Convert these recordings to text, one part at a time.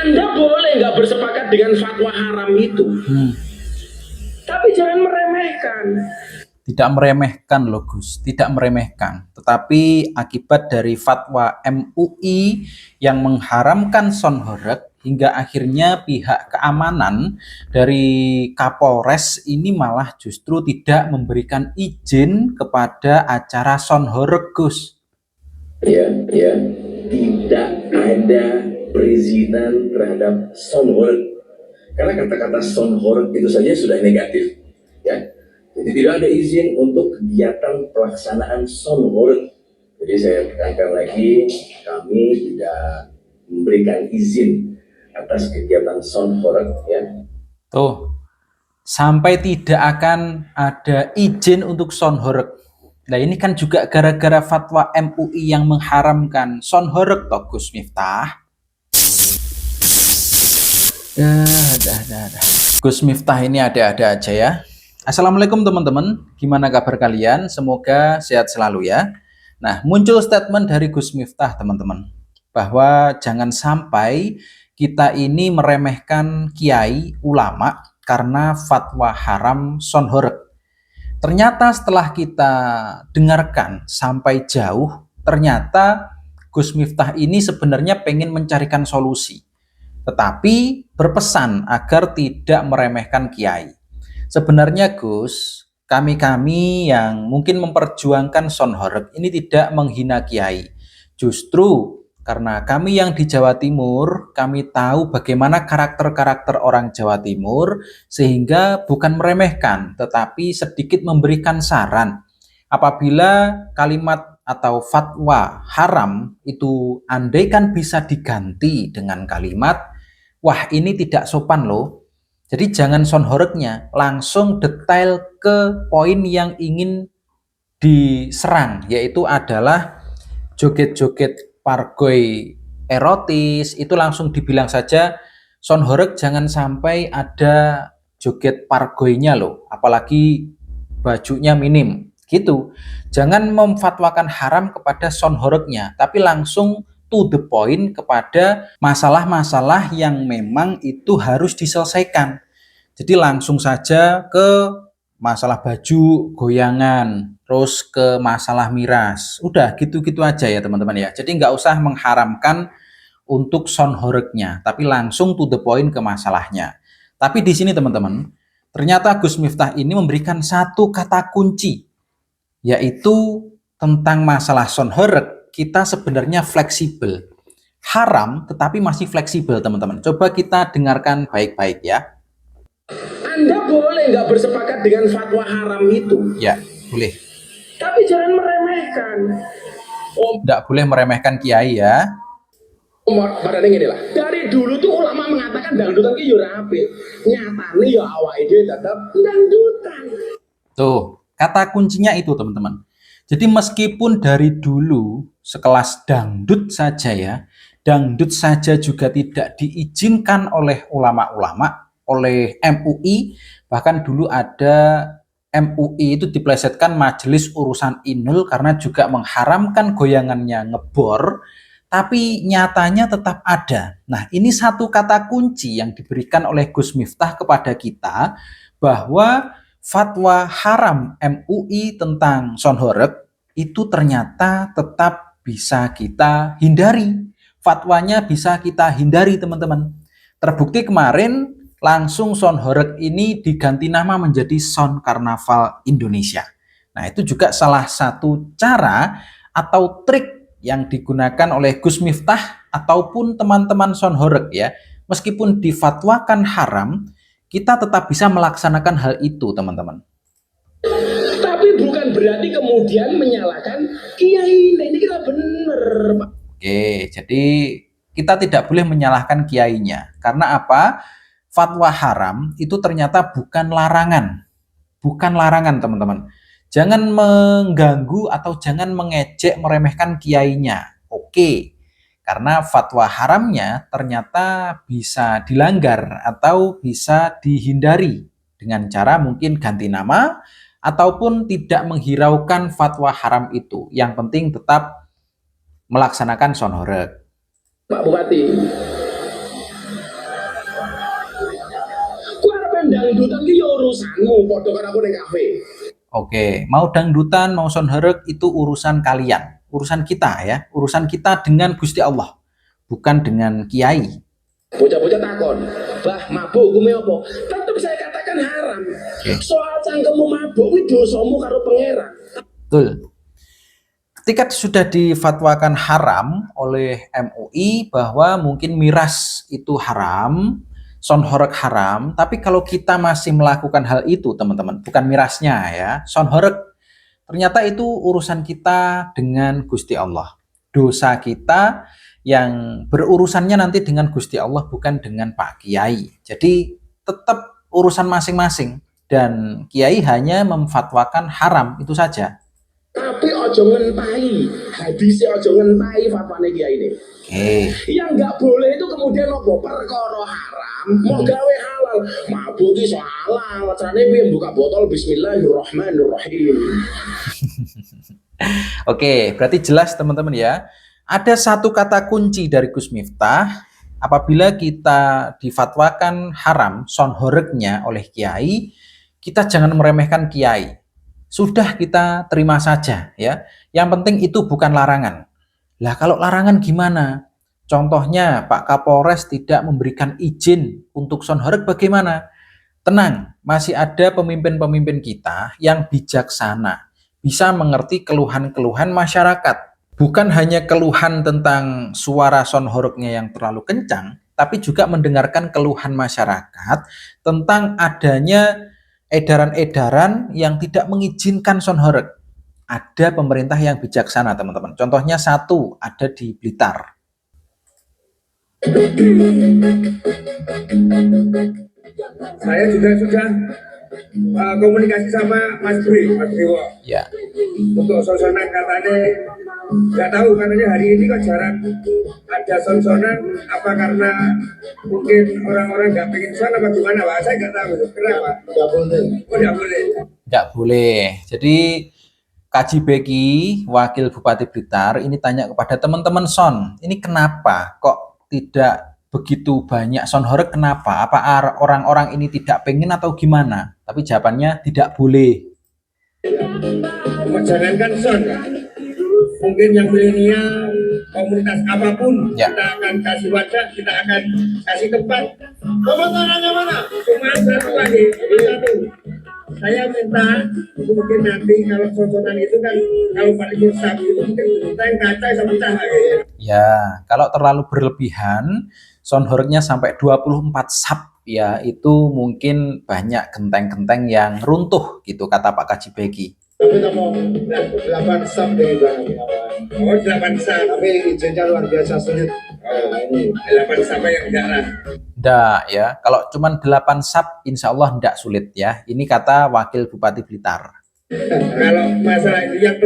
Anda boleh nggak bersepakat dengan fatwa haram itu, tapi jangan meremehkan. Tidak meremehkan loh Gus, tidak meremehkan. Tetapi akibat dari fatwa MUI yang mengharamkan sonhoreg, hingga akhirnya pihak keamanan dari Kapolres ini malah justru tidak memberikan izin kepada acara sonhoreg Gus. Ya, tidak ada perizinan terhadap sonhoreg. Karena kata-kata sonhoreg itu saja sudah negatif, ya. Jadi tidak ada izin untuk kegiatan pelaksanaan sonhoreg. Jadi saya tekankan lagi, kami tidak memberikan izin atas kegiatan sonhoreg, ya. Tuh, sampai tidak akan ada izin untuk sonhoreg. Nah ini kan juga gara-gara fatwa MUI yang mengharamkan sonhoreg toh Gus Miftah. Gus Miftah ini ada-ada aja ya. Assalamualaikum teman-teman, gimana kabar kalian? Semoga sehat selalu ya. Nah, muncul statement dari Gus Miftah teman-teman, bahwa jangan sampai kita ini meremehkan kiai ulama karena fatwa haram sonhoreg. Ternyata setelah kita dengarkan sampai jauh, ternyata Gus Miftah ini sebenarnya pengen mencarikan solusi, tetapi berpesan agar tidak meremehkan kiai. Sebenarnya Gus, kami-kami yang mungkin memperjuangkan sonhoreg ini tidak menghina kiai. Justru karena kami yang di Jawa Timur, kami tahu bagaimana karakter-karakter orang Jawa Timur, sehingga bukan meremehkan, tetapi sedikit memberikan saran. Apabila kalimat atau fatwa haram itu andaikan bisa diganti dengan kalimat, wah ini tidak sopan loh. Jadi jangan sonhoregnya, langsung detail ke poin yang ingin diserang, yaitu adalah joget-joget pargoi erotis, itu langsung dibilang saja sonhoreg jangan sampai ada joget pargoinya loh, apalagi bajunya minim gitu. Jangan memfatwakan haram kepada sonhoregnya, tapi langsung to the point kepada masalah-masalah yang memang itu harus diselesaikan. Jadi langsung saja ke masalah baju goyangan, terus ke masalah miras. Udah gitu-gitu aja ya teman-teman ya. Jadi nggak usah mengharamkan untuk sonhoregnya, tapi langsung to the point ke masalahnya. Tapi di sini teman-teman, ternyata Gus Miftah ini memberikan satu kata kunci, yaitu tentang masalah sonhoreg. Kita sebenarnya fleksibel. Haram tetapi masih fleksibel teman-teman. Coba kita dengarkan baik-baik ya. Anda boleh nggak bersepakat dengan fatwa haram itu, Ya, boleh. tapi jangan meremehkan. Nggak boleh meremehkan kiai ya. Pada ini lah, dari dulu tuh ulama mengatakan dangdutan ki yo rapi, nyatane ya awake dhewe tetap dangdutan. Tuh, kata kuncinya itu teman-teman. Jadi meskipun dari dulu sekelas dangdut saja ya, dangdut saja juga tidak diizinkan oleh ulama-ulama, oleh MUI, bahkan dulu ada MUI itu diplesetkan Majelis Urusan Inul karena juga mengharamkan goyangannya ngebor, tapi nyatanya tetap ada. Nah, ini satu kata kunci yang diberikan oleh Gus Miftah kepada kita, bahwa fatwa haram MUI tentang sonhoreg itu ternyata tetap bisa kita hindari. Fatwanya bisa kita hindari teman-teman. Terbukti kemarin langsung sonhoreg ini diganti nama menjadi Son Karnaval Indonesia. Nah itu juga salah satu cara atau trik yang digunakan oleh Gus Miftah ataupun teman-teman sonhoreg ya. Meskipun difatwakan haram, kita tetap bisa melaksanakan hal itu teman-teman. Tapi bukan berarti kemudian menyalahkan kiai. Ini kita bener, Pak. Oke, jadi kita tidak boleh menyalahkan kiainya. Karena apa? Fatwa haram itu ternyata bukan larangan. Bukan larangan teman-teman. Jangan mengganggu atau jangan mengejek, meremehkan kiainya. Oke, karena fatwa haramnya ternyata bisa dilanggar atau bisa dihindari dengan cara mungkin ganti nama ataupun tidak menghiraukan fatwa haram itu. Yang penting tetap melaksanakan sonhoreg. Pak Bupati, urusanmu, podo kan aku ning kafe. Oke, mau dangdutan, mau sonherek itu urusan kalian, urusan kita ya, urusan kita dengan Gusti Allah, bukan dengan kiai. Bocah-bocah takon, bah mabuk hukumnya apa? Tetap saya katakan haram. Soal cangkemmu mabuk kuwi dosamu karo pangeran. Betul. Ketika sudah difatwakan haram oleh MUI bahwa mungkin miras itu haram, sonhorek haram, tapi kalau kita masih melakukan hal itu teman-teman, bukan mirasnya ya, sonhorek, ternyata itu urusan kita dengan Gusti Allah. Dosa kita yang berurusannya nanti dengan Gusti Allah bukan dengan Pak Kiai. Jadi tetap urusan masing-masing dan Kiai hanya memfatwakan haram itu saja. Tapi ojo ngentahi, hadisnya ojo ngentahi fatwane kiai ini. Yang nggak boleh itu kemudian nopo perkara haram mau gawe halal. Mabuk iki halal, carane piye buka botol bismillahirrahmanirrahim. Oke, berarti jelas teman-teman ya. Ada satu kata kunci dari Gus Miftah, apabila kita difatwakan haram sonhoreknya oleh kiai, kita jangan meremehkan kiai. Sudah kita terima saja ya. Yang penting itu bukan larangan. Lah kalau larangan gimana? Contohnya Pak Kapolres tidak memberikan izin untuk sonhorek bagaimana? Tenang, masih ada pemimpin-pemimpin kita yang bijaksana, bisa mengerti keluhan-keluhan masyarakat. Bukan hanya keluhan tentang suara sonhoroknya yang terlalu kencang, tapi juga mendengarkan keluhan masyarakat tentang adanya edaran-edaran yang tidak mengizinkan sonhorek. Ada pemerintah yang bijaksana, teman-teman. Contohnya satu, ada di Blitar. Saya juga sudah komunikasi sama Mas Dewo. Ya. Untuk sonsonan katanya nggak tahu, katanya hari ini kok jarang ada sonsonan, apa karena mungkin orang-orang nggak pengen son apa gimana Pak? Saya nggak tahu. Kenapa? Nggak boleh. Oh nggak boleh. Nggak boleh. Jadi Kaji Beki, Wakil Bupati Blitar, ini tanya kepada teman-teman son, ini kenapa kok tidak begitu banyak sonhorek, kenapa? Apa orang-orang ini tidak pengen atau gimana? Tapi jawabannya tidak boleh. Jangankan son, mungkin yang milenial, komunitas apapun, ya, kita akan kasih wadah, kita akan kasih tempat. Komentarnya mana? Cuma satu lagi, satu. Saya minta mungkin nanti kalau sonsonan itu kan kalau paling rusak itu mungkin kita yang kaca sama pecah gitu. Ya, kalau terlalu berlebihan, sonhoreknya sampai 24 sab ya, itu mungkin banyak genteng-genteng yang runtuh gitu kata Pak Kaji Beki. Tapi kamu 8 sab dari bang. Oh 8 sab. Tapi izinnya luar biasa sulit. Ini 8 sab yang enggak lah. Nggak ya, kalau cuma 8 sab insya Allah nggak sulit ya. Ini kata Wakil Bupati Blitar. Kalau masalah itu yang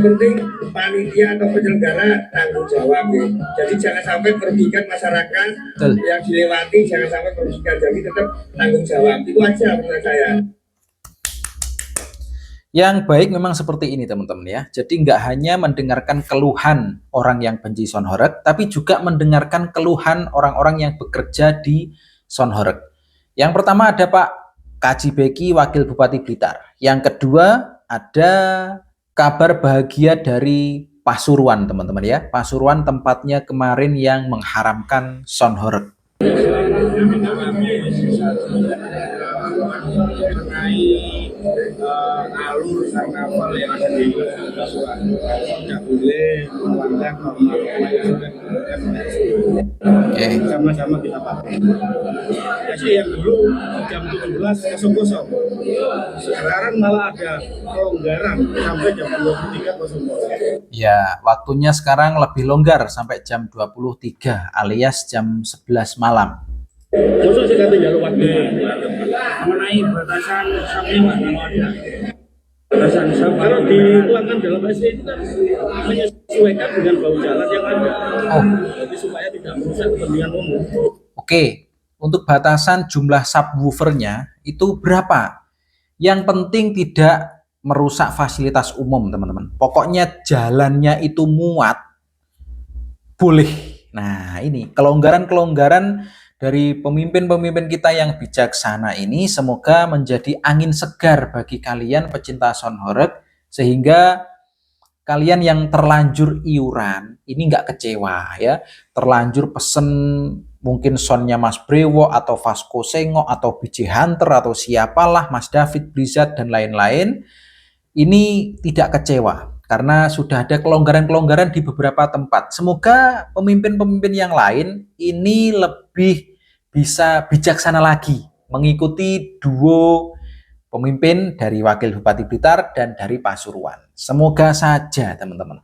penting panitia atau penyelenggara tanggung jawab ya. Jadi jangan sampai merugikan masyarakat. Betul. Yang dilewati jangan sampai merugikan, jadi tetap tanggung jawab. Itu aja menurut saya. Yang baik memang seperti ini teman-teman ya. Jadi nggak hanya mendengarkan keluhan orang yang benci sonhorek, tapi juga mendengarkan keluhan orang-orang yang bekerja di sonhorek. Yang pertama ada Pak Kaji Beki, Wakil Bupati Blitar. Yang kedua ada kabar bahagia dari Pasuruan teman-teman ya. Pasuruan tempatnya kemarin yang mengharamkan sonhorek. Alur karnaval yang ada di Pasuruan nggak boleh melanggar norma sama-sama kita pakai. Jadi yang dulu jam 17.00 sekarang malah ada pelonggaran sampai jam 23.00. Ya, waktunya sekarang lebih longgar sampai jam 23 alias jam 11 malam. Masuk sih kata jalur warga mengenai batasan sampai batasan sam. Kalau dituangkan dalam SD itu kan menyesuaikan dengan bau jalan yang ada. Jadi supaya tidak merusak kepentingan umum. Oke, untuk batasan jumlah subwoofernya itu berapa? Yang penting tidak merusak fasilitas umum teman-teman. Pokoknya jalannya itu muat, boleh. Nah ini kelonggaran-kelonggaran dari pemimpin-pemimpin kita yang bijaksana ini semoga menjadi angin segar bagi kalian pecinta sound horeg, sehingga kalian yang terlanjur iuran ini nggak kecewa ya, terlanjur pesen mungkin soundnya Mas Brewo atau Vasco Sengo atau BJ Hunter atau siapalah, Mas David Blizzard dan lain-lain, ini tidak kecewa karena sudah ada kelonggaran-kelonggaran di beberapa tempat. Semoga pemimpin-pemimpin yang lain ini lebih bisa bijaksana lagi mengikuti duo pemimpin dari Wakil Bupati Blitar dan dari Pasuruan. Semoga saja teman-teman.